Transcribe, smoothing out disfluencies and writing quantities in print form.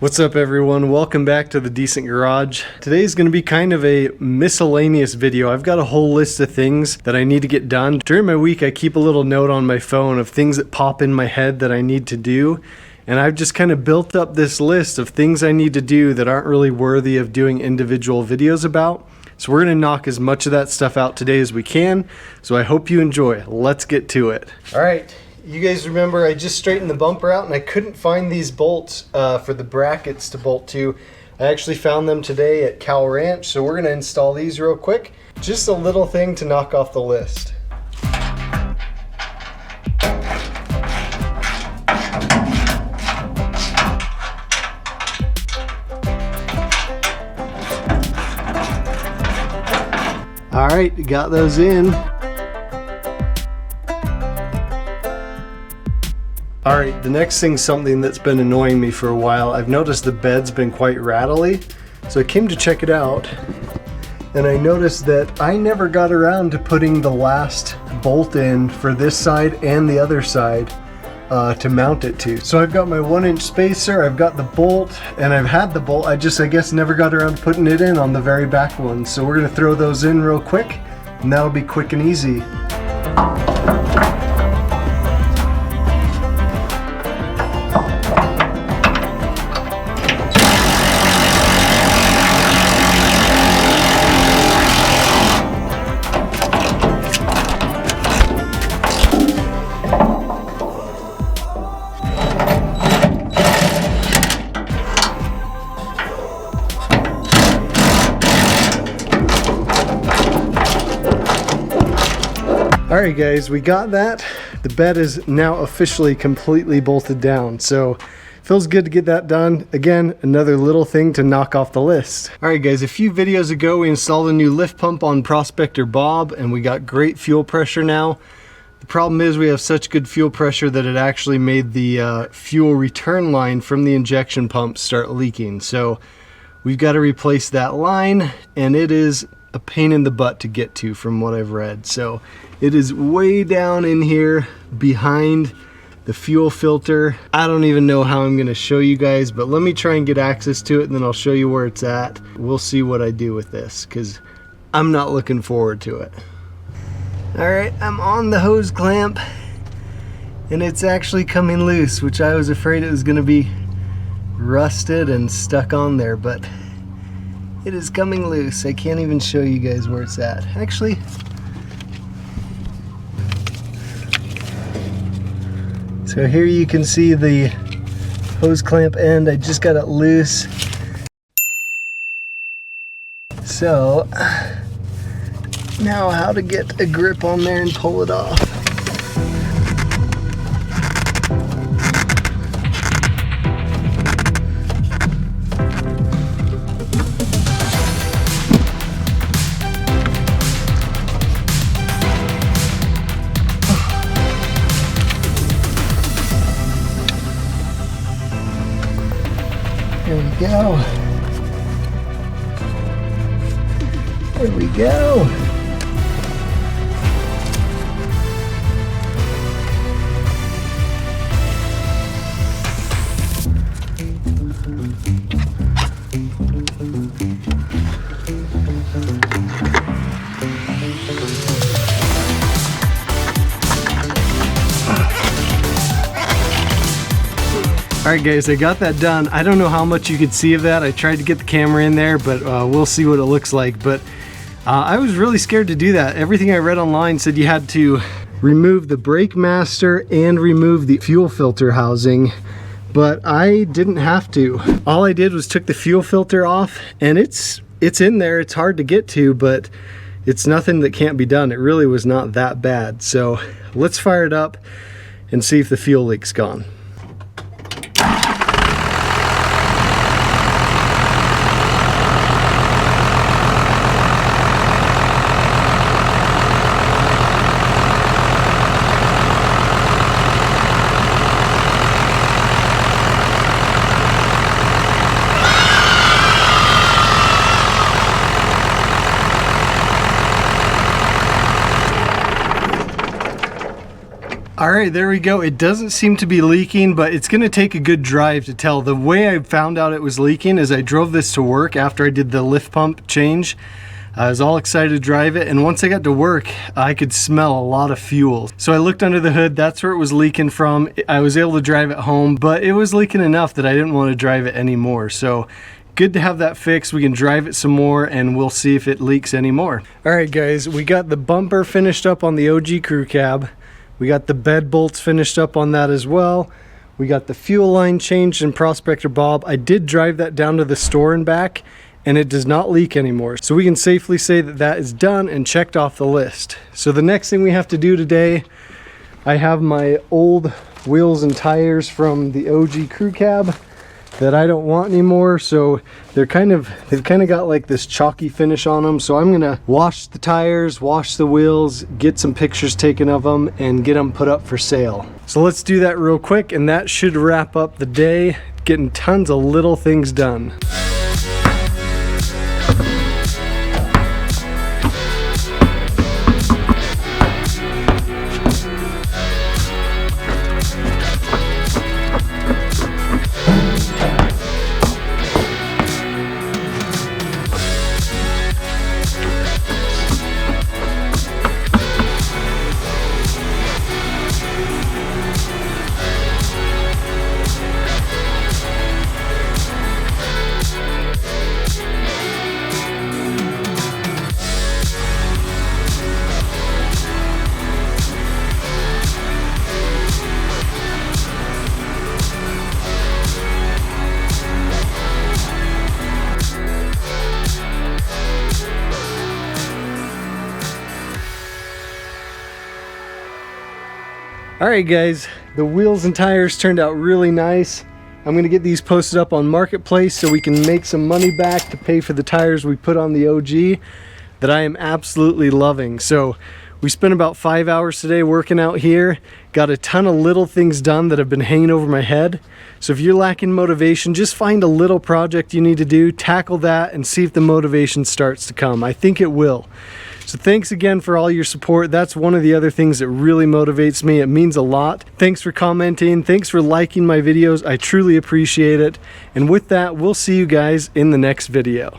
What's up everyone? Welcome back to the Decent Garage. Today's going to be kind of a miscellaneous video. I've got a whole list of things that I need to get done. During my week I keep a little note on my phone of things that pop in my head that I need to do. And I've just kind of built up this list of things I need to do that aren't really worthy of doing individual videos about. So we're going to knock as much of that stuff out today as we can. So I hope you enjoy. Let's get to it. Alright. You guys remember I just straightened the bumper out and I couldn't find these bolts for the brackets to bolt to. I actually found them today at Cow Ranch, so we're going to install these real quick. Just a little thing to knock off the list. Alright, got those in. Alright, the next thing's something that's been annoying me for a while. I've noticed the bed's been quite rattly, so I came to check it out, and I noticed that I never got around to putting the last bolt in for this side and the other side to mount it to. So I've got my 1-inch spacer, I've got the bolt, and I've had the bolt, I guess never got around to putting it in on the very back one. So we're going to throw those in real quick, and that'll be quick and easy. Alright guys, we got that. The bed is now officially completely bolted down, so feels good to get that done. Again, another little thing to knock off the list. Alright guys, a few videos ago we installed a new lift pump on Prospector Bob and we got great fuel pressure now. The problem is we have such good fuel pressure that it actually made the fuel return line from the injection pump start leaking. So we've got to replace that line, and it is a pain in the butt to get to from what I've read. So it is way down in here behind the fuel filter. I don't even know how I'm going to show you guys, but let me try and get access to it and then I'll show you where it's at. We'll see what I do with this because I'm not looking forward to it. Alright, I'm on the hose clamp and it's actually coming loose, which I was afraid it was going to be rusted and stuck on there, but it is coming loose. I can't even show you guys where it's at. Actually, so here you can see the hose clamp end. I just got it loose. So now how to get a grip on there and pull it off. There we go. There we go. Alright guys, I got that done. I don't know how much you could see of that. I tried to get the camera in there, but we'll see what it looks like. But I was really scared to do that. Everything I read online said you had to remove the brake master and remove the fuel filter housing, but I didn't have to. All I did was took the fuel filter off, and it's in there. It's hard to get to, but it's nothing that can't be done. It really was not that bad. So let's fire it up and see if the fuel leak's gone. All right, there we go. It doesn't seem to be leaking, but it's gonna take a good drive to tell. The way I found out it was leaking is I drove this to work after I did the lift pump change. I was all excited to drive it, and once I got to work, I could smell a lot of fuel. So I looked under the hood, that's where it was leaking from. I was able to drive it home, but it was leaking enough that I didn't want to drive it anymore. So good to have that fixed. We can drive it some more and we'll see if it leaks anymore. All right guys, we got the bumper finished up on the OG crew cab. We got the bed bolts finished up on that as well. We got the fuel line changed in Prospector Bob. I did drive that down to the store and back, and it does not leak anymore. So we can safely say that that is done and checked off the list. So the next thing we have to do today, I have my old wheels and tires from the OG crew cab that I don't want anymore. So they've kind of got like this chalky finish on them. So I'm gonna wash the tires, wash the wheels, get some pictures taken of them, and get them put up for sale. So let's do that real quick, and that should wrap up the day, getting tons of little things done. Alright guys, the wheels and tires turned out really nice. I'm going to get these posted up on Marketplace so we can make some money back to pay for the tires we put on the OG that I am absolutely loving. So we spent about 5 hours today working out here, got a ton of little things done that have been hanging over my head. So if you're lacking motivation, just find a little project you need to do, tackle that, and see if the motivation starts to come. I think it will. So thanks again for all your support. That's one of the other things that really motivates me. It means a lot. Thanks for commenting. Thanks for liking my videos. I truly appreciate it. And with that, we'll see you guys in the next video.